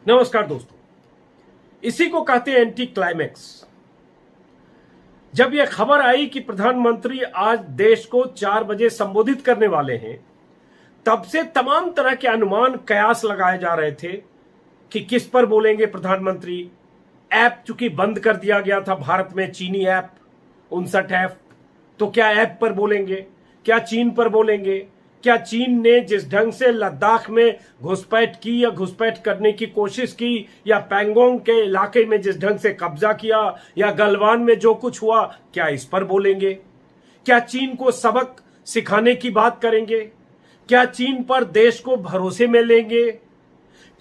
नमस्कार दोस्तों, इसी को कहते हैं एंटी क्लाइमैक्स। जब यह खबर आई कि प्रधानमंत्री आज देश को 4 बजे संबोधित करने वाले हैं, तब से तमाम तरह के अनुमान कयास लगाए जा रहे थे कि किस पर बोलेंगे प्रधानमंत्री। ऐप चूंकि बंद कर दिया गया था भारत में, चीनी ऐप 59 ऐप, तो क्या ऐप पर बोलेंगे, क्या चीन पर बोलेंगे, क्या चीन ने जिस ढंग से लद्दाख में घुसपैठ की या घुसपैठ करने की कोशिश की, या पैंगोंग के इलाके में जिस ढंग से कब्जा किया, या गलवान में जो कुछ हुआ, क्या इस पर बोलेंगे। क्या चीन को सबक सिखाने की बात करेंगे, क्या चीन पर देश को भरोसे में लेंगे,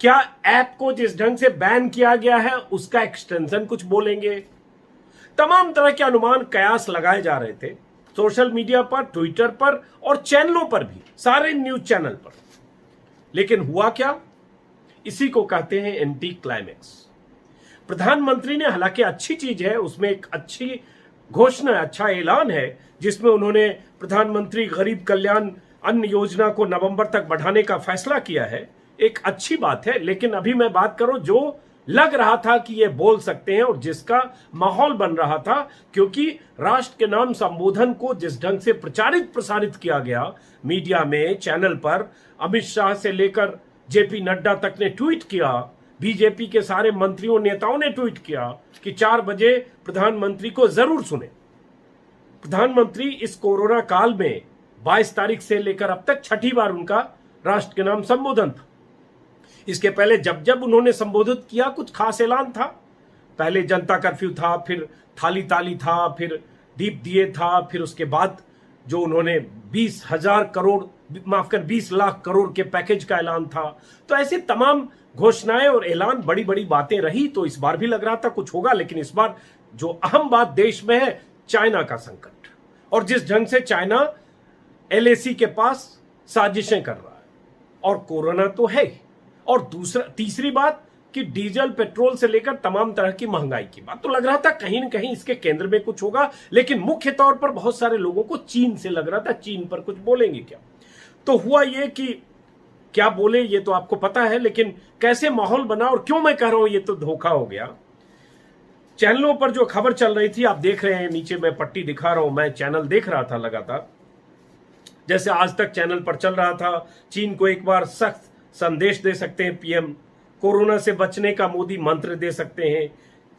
क्या ऐप को जिस ढंग से बैन किया गया है उसका एक्सटेंशन कुछ बोलेंगे। तमाम तरह के अनुमान कयास लगाए जा रहे थे सोशल मीडिया पर, ट्विटर पर और चैनलों पर भी, सारे न्यूज चैनल पर। लेकिन हुआ क्या? इसी को कहते हैं एंटी क्लाइमैक्स। प्रधानमंत्री ने, हालांकि अच्छी चीज है, उसमें एक अच्छी घोषणा, अच्छा ऐलान है, जिसमें उन्होंने प्रधानमंत्री गरीब कल्याण अन्न योजना को नवंबर तक बढ़ाने का फैसला किया है। एक अच्छी बात है, लेकिन अभी मैं बात करूं जो लग रहा था कि ये बोल सकते हैं और जिसका माहौल बन रहा था, क्योंकि राष्ट्र के नाम संबोधन को जिस ढंग से प्रचारित प्रसारित किया गया मीडिया में, चैनल पर, अमित शाह से लेकर जेपी नड्डा तक ने ट्वीट किया, बीजेपी के सारे मंत्रियों नेताओं ने ट्वीट किया कि 4 बजे प्रधानमंत्री को जरूर सुने। प्रधानमंत्री इस कोरोना काल में 22 तारीख से लेकर अब तक 6ठी बार उनका राष्ट्र के नाम संबोधन था। इसके पहले जब जब उन्होंने संबोधित किया कुछ खास ऐलान था। पहले जनता कर्फ्यू था, फिर थाली ताली था, फिर दीप दिए था, फिर उसके बाद जो उन्होंने 20 लाख करोड़ के पैकेज का ऐलान था। तो ऐसे तमाम घोषणाएं और ऐलान, बड़ी बड़ी बातें रही। तो इस बार भी लग रहा था कुछ होगा, लेकिन इस बार जो अहम बात देश में है, चाइना का संकट, और जिस ढंग से चाइना LAC के पास साजिशें कर रहा है, और कोरोना तो है ही, और तीसरी बात कि डीजल पेट्रोल से लेकर तमाम तरह की महंगाई की बात। तो लग रहा था कहीं न कहीं इसके केंद्र में कुछ होगा, लेकिन मुख्य तौर पर बहुत सारे लोगों को चीन से लग रहा था चीन पर कुछ बोलेंगे क्या। तो हुआ ये कि क्या बोले ये तो आपको पता है, लेकिन कैसे माहौल बना और क्यों मैं कह रहा हूं ये तो धोखा हो गया। चैनलों पर जो खबर चल रही थी, आप देख रहे हैं, नीचे मैं पट्टी दिखा रहा हूं, मैं चैनल देख रहा था लगातार। जैसे आज तक चैनल पर चल रहा था, चीन को एक बार सख्त संदेश दे सकते हैं पीएम, कोरोना से बचने का मोदी मंत्र दे सकते हैं,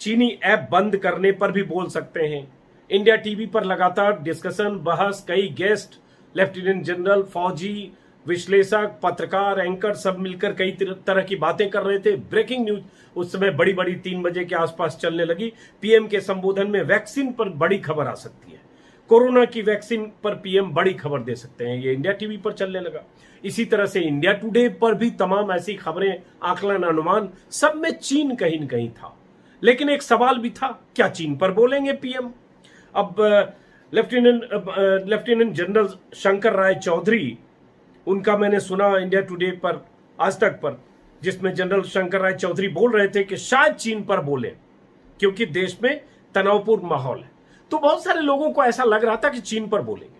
चीनी ऐप बंद करने पर भी बोल सकते हैं। इंडिया टीवी पर लगातार डिस्कशन, बहस, कई गेस्ट, लेफ्टिनेंट जनरल, फौजी, विश्लेषक, पत्रकार, एंकर सब मिलकर कई तरह की बातें कर रहे थे। ब्रेकिंग न्यूज उस समय बड़ी बड़ी 3 बजे के आसपास चलने लगी। पीएम के संबोधन में वैक्सीन पर बड़ी खबर आ सकती है, कोरोना की वैक्सीन पर पीएम बड़ी खबर दे सकते हैं, ये इंडिया टीवी पर चलने लगा। इसी तरह से इंडिया टुडे पर भी तमाम ऐसी खबरें, आकलन, अनुमान, सब में चीन कहीं न कहीं था। लेकिन एक सवाल भी था, क्या चीन पर बोलेंगे पीएम? अब लेफ्टिनेंट जनरल शंकर राय चौधरी, उनका मैंने सुना इंडिया टुडे पर, आज तक पर, जिसमें जनरल शंकर राय चौधरी बोल रहे थे कि शायद चीन पर बोले, क्योंकि देश में तनावपूर्ण माहौल है। तो बहुत सारे लोगों को ऐसा लग रहा था कि चीन पर बोलेंगे।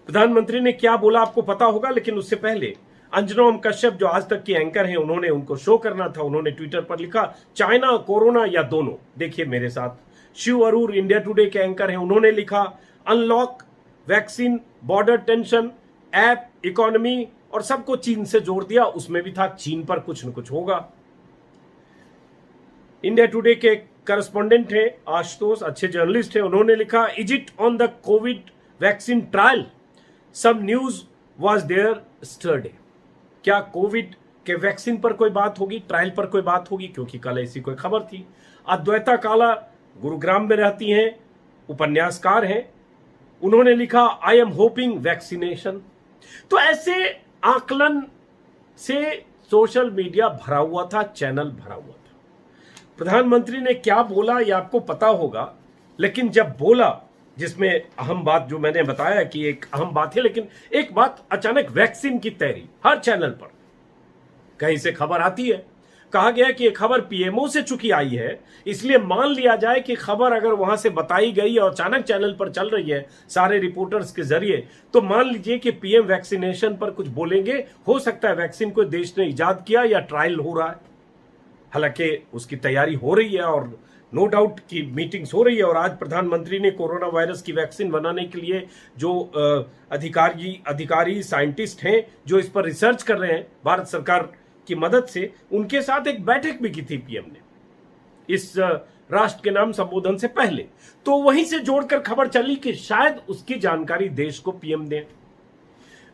प्रधानमंत्री ने क्या बोला आपको पता होगा, लेकिन उससे पहले अंजुम कश्यप जो आज तक की एंकर हैं, उन्होंने, उनको शो करना था, उन्होंने ट्विटर पर लिखा चाइना, कोरोना या दोनों। देखिए मेरे साथ, शिव अरूर इंडिया टुडे के एंकर हैं, उन्होंने लिखा unlock, vaccine, border tension, app, economy, और सबको चीन से जोड़ दिया। उसमें भी था चीन पर कुछ न कुछ होगा। इंडिया टुडे के करस्पॉन्डेंट है आशुतोष, अच्छे जर्नलिस्ट है, उन्होंने लिखा is it on the Covid vaccine trial, some news was there yesterday. क्या कोविड के वैक्सीन पर कोई बात होगी, ट्रायल पर कोई बात होगी, क्योंकि कल ऐसी कोई खबर थी। अद्वैता काला गुरुग्राम में रहती हैं, उपन्यासकार हैं, उन्होंने लिखा आई एम होपिंग वैक्सीनेशन। तो ऐसे आकलन से सोशल मीडिया भरा हुआ था, चैनल भरा हुआ था। प्रधानमंत्री ने क्या बोला ये आपको पता होगा, लेकिन जब बोला, जिसमें अहम बात जो मैंने बताया कि एक अहम बात है, लेकिन एक बात, अचानक वैक्सीन की तैयारी हर चैनल पर, कहीं से खबर आती है, कहा गया कि ये खबर पीएमओ से चूंकि आई है, इसलिए मान लिया जाए कि खबर अगर वहां से बताई गई और अचानक चैनल पर चल रही है सारे रिपोर्टर्स के जरिए, तो मान लीजिए कि पीएम वैक्सीनेशन पर कुछ बोलेंगे। हो सकता है वैक्सीन को देश ने इजाद किया या ट्रायल हो रहा है, हालांकि उसकी तैयारी हो रही है और नो डाउट की मीटिंग्स हो रही है। और आज प्रधानमंत्री ने कोरोना वायरस की वैक्सीन बनाने के लिए जो अधिकारी साइंटिस्ट हैं जो इस पर रिसर्च कर रहे हैं भारत सरकार की मदद से, उनके साथ एक बैठक भी की थी पीएम ने इस राष्ट्र के नाम संबोधन से पहले। तो वहीं से जोड़कर खबर चली कि शायद उसकी जानकारी देश को पीएम दें।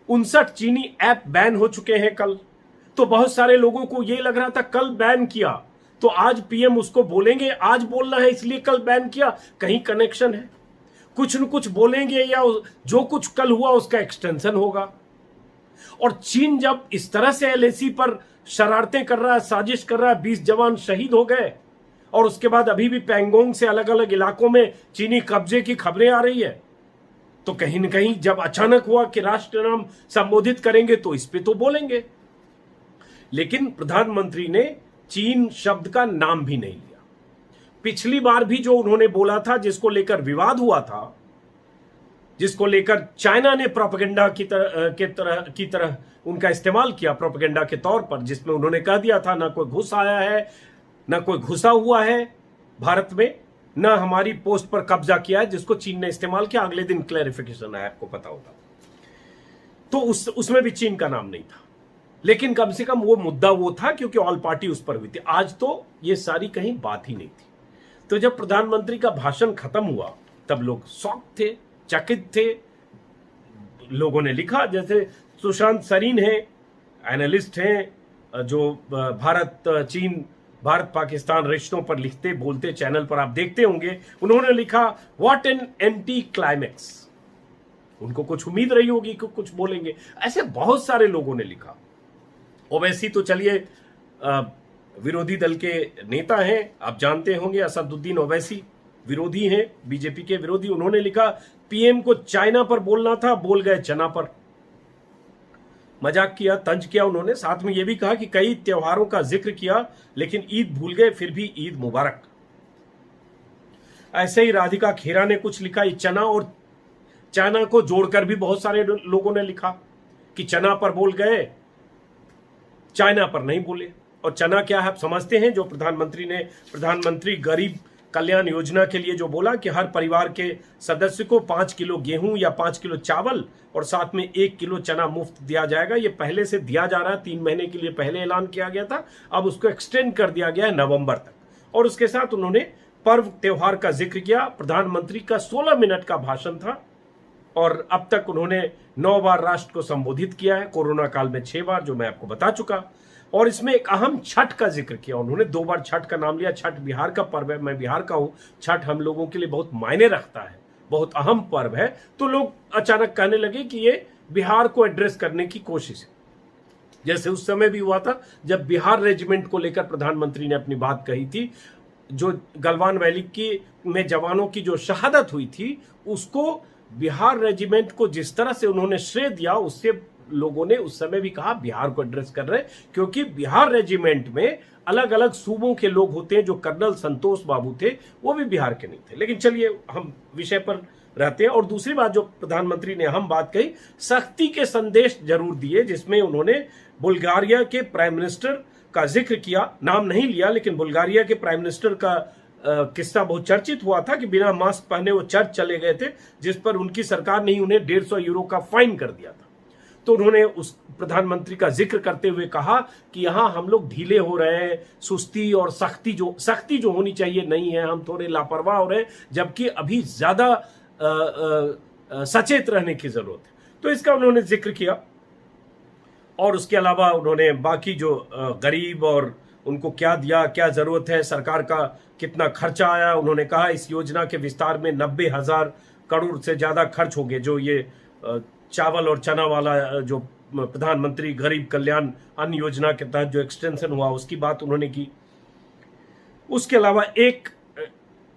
59 चीनी ऐप बैन हो चुके हैं कल, तो बहुत सारे लोगों को यह लग रहा था कल बैन किया तो आज पीएम उसको बोलेंगे, आज बोलना है इसलिए कल बैन किया, कहीं कनेक्शन है, कुछ न कुछ बोलेंगे या जो कुछ कल हुआ उसका एक्सटेंशन होगा। और चीन जब इस तरह से एलएसी पर शरारतें कर रहा है, साजिश कर रहा है, 20 जवान शहीद हो गए और उसके बाद अभी भी पैंगोंग से अलग अलग इलाकों में चीनी कब्जे की खबरें आ रही है, तो कहीं न कहीं जब अचानक हुआ कि राष्ट्र नाम संबोधित करेंगे तो इस पे तो बोलेंगे। लेकिन प्रधानमंत्री ने चीन शब्द का नाम भी नहीं लिया। पिछली बार भी जो उन्होंने बोला था, जिसको लेकर विवाद हुआ था, जिसको लेकर चाइना ने प्रोपेगेंडा की तरह उनका इस्तेमाल किया प्रोपेगेंडा के तौर पर, जिसमें उन्होंने कह दिया था ना कोई घुस आया है, ना कोई घुसा हुआ है भारत में, ना हमारी पोस्ट पर कब्जा किया है, जिसको चीन ने इस्तेमाल किया। अगले दिन क्लैरिफिकेशन आया, आपको पता होगा। तो उसमें भी चीन का नाम नहीं था, लेकिन कम से कम वो मुद्दा वो था क्योंकि ऑल पार्टी उस पर हुई थी। आज तो ये सारी कहीं बात ही नहीं थी। तो जब प्रधानमंत्री का भाषण खत्म हुआ तब लोग शॉक थे, चकित थे। लोगों ने लिखा, जैसे सुशांत सरीन है, एनालिस्ट हैं जो भारत पाकिस्तान रिश्तों पर लिखते बोलते चैनल पर आप देखते होंगे, उन्होंने लिखा व्हाट एन एंटी क्लाइमैक्स। उनको कुछ उम्मीद रही होगी कि कुछ बोलेंगे, ऐसे बहुत सारे लोगों ने लिखा। ओवैसी तो चलिए विरोधी दल के नेता हैं, आप जानते होंगे, असदुद्दीन ओवैसी विरोधी हैं, बीजेपी के विरोधी। उन्होंने लिखा पीएम को चाइना पर बोलना था, बोल गए चना पर। मजाक किया, तंज किया उन्होंने। साथ में यह भी कहा कि कई त्योहारों का जिक्र किया लेकिन ईद भूल गए, फिर भी ईद मुबारक। ऐसे ही राधिका खेरा ने कुछ लिखा। चना और चाइना को जोड़कर भी बहुत सारे लोगों ने लिखा कि चना पर बोल गए, चाइना पर नहीं बोले। और चना क्या है आप समझते हैं, जो प्रधानमंत्री गरीब कल्याण योजना के लिए जो बोला कि हर परिवार के सदस्य को 5 किलो गेहूं या 5 किलो चावल और साथ में 1 किलो चना मुफ्त दिया जाएगा। ये पहले से दिया जा रहा है, 3 महीने के लिए पहले ऐलान किया गया था, अब उसको एक्सटेंड कर दिया गया है नवंबर तक। और उसके साथ उन्होंने पर्व त्योहार का जिक्र किया। प्रधानमंत्री का 16 मिनट का भाषण था और अब तक उन्होंने 9 बार राष्ट्र को संबोधित किया है, कोरोना काल में 6 बार, जो मैं आपको बता चुका। और इसमें एक अहम छठ का जिक्र किया उन्होंने, 2 बार छठ का नाम लिया। छठ बिहार का पर्व है, मैं बिहार का हूं, छठ हम लोगों के लिए बहुत मायने रखता है, बहुत अहम पर्व है। तो लोग अचानक कहने लगे कि ये बिहार को एड्रेस करने की कोशिश है, जैसे उस समय भी हुआ था जब बिहार रेजिमेंट को लेकर प्रधानमंत्री ने अपनी बात कही थी। जो गलवान वैली में जवानों की जो शहादत हुई थी, उसको बिहार रेजिमेंट को जिस तरह से उन्होंने श्रेय दिया, उससे लोगों ने उस समय भी कहा बिहार को एड्रेस कर रहे हैं, क्योंकि बिहार रेजिमेंट में अलग अलग सूबों के लोग होते हैं। जो कर्नल संतोष बाबू थे वो भी बिहार के नहीं थे। लेकिन चलिए हम विषय पर रहते हैं। और दूसरी बात जो प्रधानमंत्री ने अहम बात कही, सख्ती के संदेश जरूर दिए, जिसमें उन्होंने बुल्गारिया के प्राइम मिनिस्टर का जिक्र किया, नाम नहीं लिया, लेकिन बुल्गारिया के प्राइम मिनिस्टर का किस्सा बहुत चर्चित हुआ था कि बिना मास्क पहने वो चर्च चले गए थे, जिस पर उनकी सरकार ने उन्हें 150 यूरो का फाइन कर दिया था। तो उन्होंने उस प्रधानमंत्री का जिक्र करते हुए कहा कि यहां हम लोग ढीले हो रहे हैं, सुस्ती और सख्ती जो होनी चाहिए नहीं है, हम थोड़े लापरवाह हो रहे हैं, जबकि अभी ज्यादा सचेत रहने की जरूरत है। तो इसका उन्होंने जिक्र किया। और उसके अलावा उन्होंने बाकी जो गरीब और उनको क्या दिया, क्या जरूरत है, सरकार का कितना खर्चा आया, उन्होंने कहा इस योजना के विस्तार में 90,000 करोड़ से ज्यादा खर्च होंगे। जो ये चावल और चना वाला जो प्रधानमंत्री गरीब कल्याण अन्न योजना के तहत जो एक्सटेंशन हुआ, उसकी बात उन्होंने की। उसके अलावा एक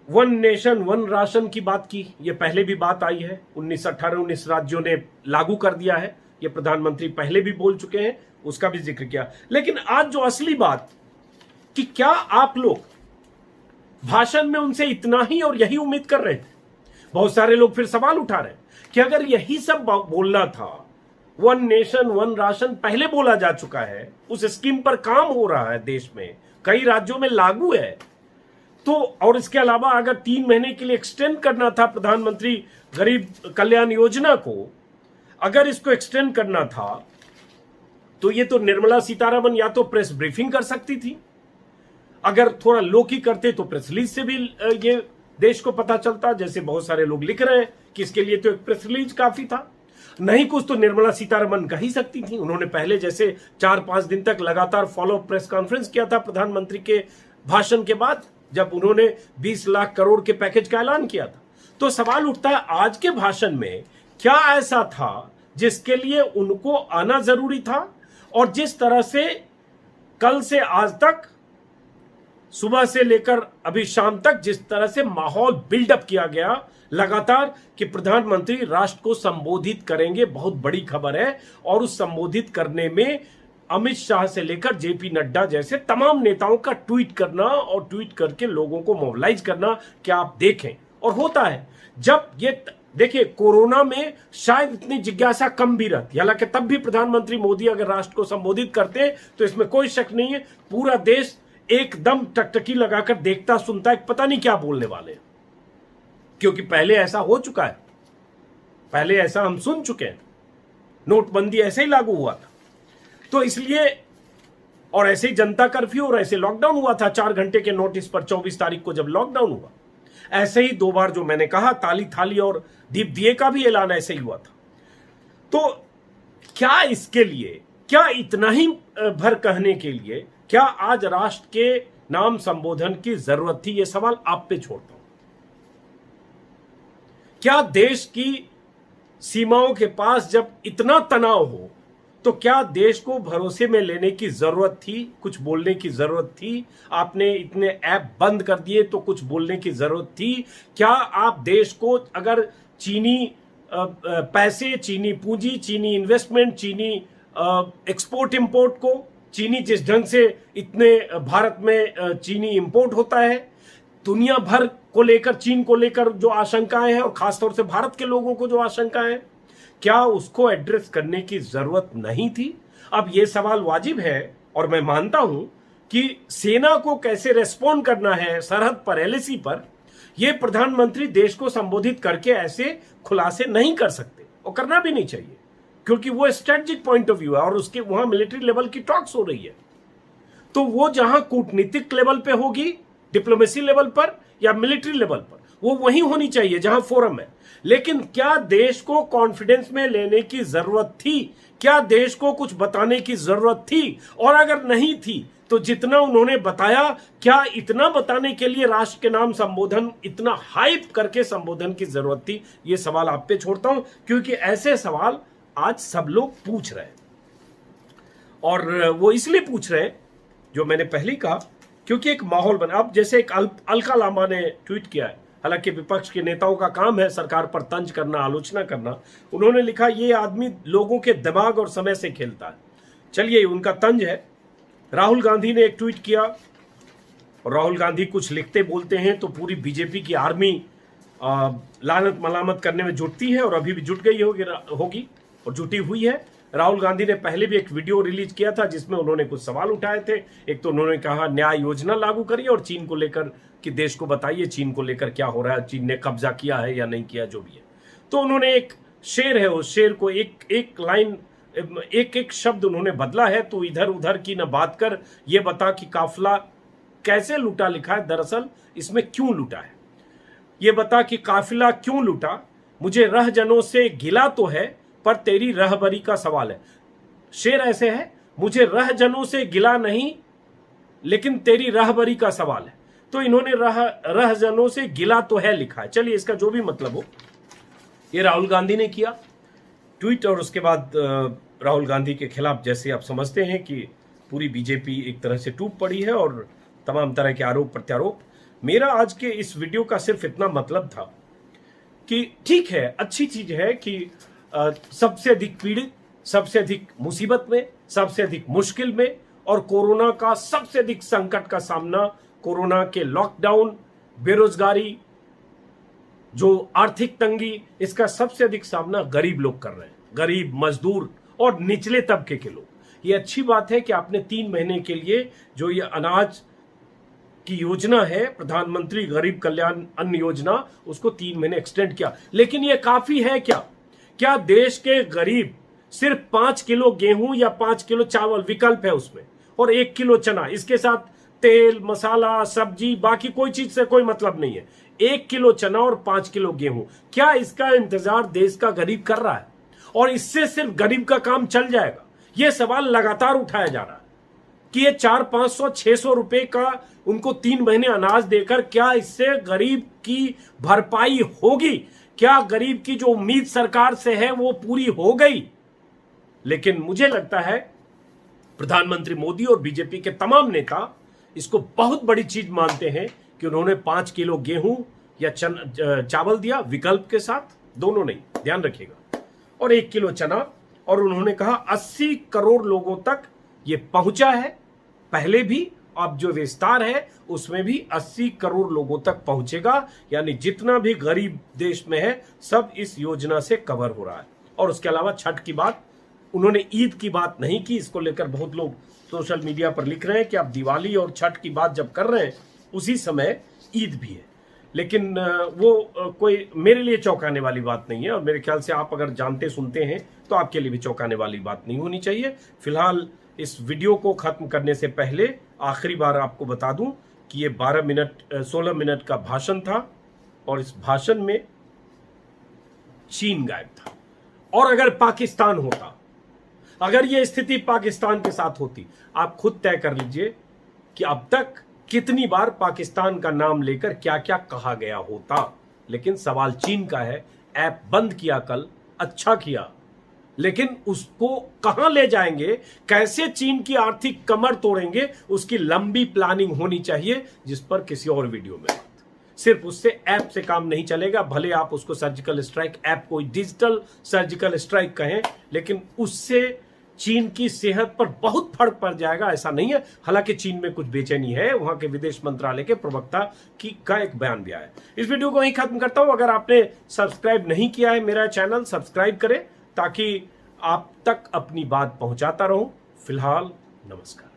1 नेशन 1 राशन की बात की। ये पहले भी बात आई है, 19 राज्यों ने लागू कर दिया है, ये प्रधानमंत्री पहले भी बोल चुके हैं, उसका भी जिक्र किया। लेकिन आज जो असली बात कि क्या आप लोग भाषण में उनसे इतना ही और यही उम्मीद कर रहे थे? बहुत सारे लोग फिर सवाल उठा रहे हैं कि अगर यही सब बोलना था वन नेशन वन राशन पहले बोला जा चुका है, उस स्कीम पर काम हो रहा है, देश में कई राज्यों में लागू है। तो और इसके अलावा अगर 3 महीने के लिए एक्सटेंड करना था प्रधानमंत्री गरीब कल्याण योजना को, अगर इसको एक्सटेंड करना था तो ये तो निर्मला सीतारमण या तो प्रेस ब्रीफिंग कर सकती थी, अगर थोड़ा लोकी करते तो प्रेस रिलीज से भी ये देश को पता चलता, जैसे बहुत सारे लोग लिख रहे हैं कि इसके लिए तो एक प्रेस रिलीज काफी था। नहीं कुछ तो निर्मला सीतारमण कह ही सकती थी। उन्होंने पहले जैसे 4-5 दिन तक लगातार फॉलो अप प्रेस कॉन्फ्रेंस किया था प्रधानमंत्री के भाषण के बाद, जब उन्होंने 20 लाख करोड़ के पैकेज का ऐलान किया था। तो सवाल उठता है आज के भाषण में क्या ऐसा था जिसके लिए उनको आना जरूरी था, और जिस तरह से कल से आज तक, सुबह से लेकर अभी शाम तक जिस तरह से माहौल बिल्डअप किया गया लगातार कि प्रधानमंत्री राष्ट्र को संबोधित करेंगे, बहुत बड़ी खबर है। और उस संबोधित करने में अमित शाह से लेकर जेपी नड्डा जैसे तमाम नेताओं का ट्वीट करना और ट्वीट करके लोगों को मोबिलाइज करना, क्या आप देखें। और होता है जब ये देखिए, कोरोना में शायद इतनी जिज्ञासा कम भी रहती, हालांकि तब भी प्रधानमंत्री मोदी अगर राष्ट्र को संबोधित करते हैं तो इसमें कोई शक नहीं है, पूरा देश एकदम टकटकी लगाकर देखता सुनता है, पता नहीं क्या बोलने वाले हैं, क्योंकि पहले ऐसा हो चुका है, पहले ऐसा हम सुन चुके हैं, नोटबंदी ऐसे ही लागू हुआ था। तो इसलिए, और ऐसे ही जनता कर्फ्यू और ऐसे लॉकडाउन हुआ था 4 घंटे के नोटिस पर 24 तारीख को जब लॉकडाउन हुआ। ऐसे ही 2 बार जो मैंने कहा ताली थाली और दीप दिए का भी ऐलान ऐसे ही हुआ था। तो क्या इसके लिए, क्या इतना ही भर कहने के लिए क्या आज राष्ट्र के नाम संबोधन की जरूरत थी, यह सवाल आप पे छोड़ता हूं। क्या देश की सीमाओं के पास जब इतना तनाव हो तो क्या देश को भरोसे में लेने की जरूरत थी, कुछ बोलने की जरूरत थी? आपने इतने ऐप बंद कर दिए तो कुछ बोलने की जरूरत थी? क्या आप देश को अगर चीनी पैसे, चीनी पूंजी, चीनी इन्वेस्टमेंट, चीनी एक्सपोर्ट इंपोर्ट को, चीनी जिस ढंग से इतने भारत में चीनी इंपोर्ट होता है, दुनिया भर को लेकर, चीन को लेकर जो आशंकाएं हैं और खासतौर से भारत के लोगों को जो आशंकाएं हैं, क्या उसको एड्रेस करने की जरूरत नहीं थी? अब यह सवाल वाजिब है और मैं मानता हूं कि सेना को कैसे रेस्पॉन्ड करना है सरहद पर, एलएसी पर, यह प्रधानमंत्री देश को संबोधित करके ऐसे खुलासे नहीं कर सकते और करना भी नहीं चाहिए, क्योंकि वो स्ट्रेटेजिक पॉइंट ऑफ व्यू है और उसके वहां मिलिट्री लेवल की टॉक्स हो रही है। तो वो जहां कूटनीतिक लेवल पे होगी, डिप्लोमेसी लेवल पर या मिलिट्री लेवल पर, वो वहीं होनी चाहिए जहां फोरम है। लेकिन क्या देश को कॉन्फिडेंस में लेने की जरूरत थी? क्या देश को कुछ बताने की जरूरत थी? और अगर नहीं थी तो जितना उन्होंने बताया, क्या इतना बताने के लिए राष्ट्र के नाम संबोधन, इतना हाइप करके संबोधन की जरूरत थी? ये सवाल आप पे छोड़ता हूं, क्योंकि ऐसे सवाल आज सब लोग पूछ रहे हैं। और वो इसलिए पूछ रहे हैं, जो मैंने पहले कहा, क्योंकि एक माहौल बना। अब जैसे एक अलका लांबा ने ट्वीट किया है, हालांकि विपक्ष के नेताओं का काम है सरकार पर तंज करना, आलोचना करना। उन्होंने लिखा, ये आदमी लोगों के दिमाग और समय से खेलता है। चलिए, उनका तंज है। राहुल गांधी ने एक ट्वीट किया, और राहुल गांधी कुछ लिखते बोलते हैं तो पूरी बीजेपी की आर्मी लानत मलामत करने में जुटती है, और अभी भी जुट गई होगी और जुटी हुई है। राहुल गांधी ने पहले भी एक वीडियो रिलीज किया था जिसमें उन्होंने कुछ सवाल उठाए थे। एक तो उन्होंने कहा न्याय योजना लागू करिए, और चीन को लेकर कि देश को बताइए चीन को लेकर क्या हो रहा है, चीन ने कब्जा किया है या नहीं किया, जो भी है। तो उन्होंने एक शेर है, उस शेर को एक लाइन, एक शब्द उन्होंने बदला है। तो इधर उधर की न बात कर, ये बता कि काफिला कैसे लूटा, लिखा है दरअसल इसमें क्यों लूटा है। ये बता कि काफिला क्यों लूटा, मुझे रहजनों से गिला तो है पर तेरी रहबरी का सवाल है। शेर ऐसे है, मुझे रहजनों से गिला नहीं लेकिन तेरी रहबरी का सवाल है। तो इन्होंने रहजनों से गिला तो है लिखा है। चलिए, इसका जो भी मतलब हो, ये राहुल गांधी ने किया ट्वीट, और उसके बाद राहुल गांधी के खिलाफ, जैसे आप समझते हैं कि पूरी बीजेपी एक तरह से टूट पड़ी है और तमाम तरह के आरोप प्रत्यारोप। मेरा आज के इस वीडियो का सिर्फ इतना मतलब था कि ठीक है, अच्छी चीज है कि सबसे अधिक पीड़ित, सबसे अधिक मुसीबत में, सबसे अधिक मुश्किल में, और कोरोना का सबसे अधिक संकट का सामना, कोरोना के लॉकडाउन, बेरोजगारी, जो आर्थिक तंगी, इसका सबसे अधिक सामना गरीब लोग कर रहे हैं। गरीब, मजदूर और निचले तबके के लोग। ये अच्छी बात है कि आपने 3 महीने के लिए जो ये अनाज की योजना है, प्रधानमंत्री गरीब कल्याण अन्न योजना, उसको 3 महीने एक्सटेंड किया। लेकिन ये काफी है क्या? क्या देश के गरीब सिर्फ 5 किलो गेहूं या 5 किलो चावल विकल्प है उसमें, और 1 किलो चना, इसके साथ तेल मसाला सब्जी बाकी कोई चीज से कोई मतलब नहीं है, 1 किलो चना और 5 किलो गेहूं, क्या इसका इंतजार देश का गरीब कर रहा है? और इससे सिर्फ गरीब का काम चल जाएगा? यह सवाल लगातार उठाया जा रहा है कि ये 400-500-600 रुपए का उनको 3 महीने अनाज देकर क्या इससे गरीब की भरपाई होगी? क्या गरीब की जो उम्मीद सरकार से है वो पूरी हो गई? लेकिन मुझे लगता है प्रधानमंत्री मोदी और बीजेपी के तमाम नेता इसको बहुत बड़ी चीज मानते हैं कि उन्होंने 5 किलो गेहूं या चावल दिया विकल्प के साथ, दोनों नहीं, ध्यान रखिएगा, और 1 किलो चना, और उन्होंने कहा 80 करोड़ लोगों तक ये पहुंचा है पहले भी, अब जो विस्तार है उसमें भी 80 करोड़ लोगों तक पहुंचेगा, यानी जितना भी गरीब देश में है सब इस योजना से कवर हो रहा है। और उसके अलावा छठ की बात, उन्होंने ईद की बात नहीं की, इसको लेकर बहुत लोग सोशल मीडिया पर लिख रहे हैं कि आप दिवाली और छठ की बात जब कर रहे हैं उसी समय ईद भी है, लेकिन वो कोई मेरे लिए चौंकाने वाली बात नहीं है, और मेरे ख्याल से आप अगर जानते सुनते हैं तो आपके लिए भी चौंकाने वाली बात नहीं होनी चाहिए। फिलहाल इस वीडियो को खत्म करने से पहले आखिरी बार आपको बता दूं कि ये 16 मिनट का भाषण था, और इस भाषण में चीन गायब था। और अगर पाकिस्तान होता, अगर ये स्थिति पाकिस्तान के साथ होती, आप खुद तय कर लीजिए कि अब तक कितनी बार पाकिस्तान का नाम लेकर क्या क्या कहा गया होता। लेकिन सवाल चीन का है, ऐप बंद किया कल, अच्छा किया, लेकिन उसको कहां ले जाएंगे, कैसे चीन की आर्थिक कमर तोड़ेंगे, उसकी लंबी प्लानिंग होनी चाहिए, जिस पर किसी और वीडियो में बात। सिर्फ उससे ऐप से काम नहीं चलेगा, भले आप उसको सर्जिकल स्ट्राइक ऐप कोई डिजिटल सर्जिकल स्ट्राइक कहें, लेकिन उससे चीन की सेहत पर बहुत फर्क पड़ जाएगा, ऐसा नहीं है। हालांकि चीन में कुछ बेचैनी है, वहां के विदेश मंत्रालय के प्रवक्ता का एक बयान भी आया। इस वीडियो को यहीं खत्म करता हूं। अगर आपने सब्सक्राइब नहीं किया है मेरा चैनल, सब्सक्राइब करें ताकि आप तक अपनी बात पहुंचाता रहूं। फिलहाल नमस्कार।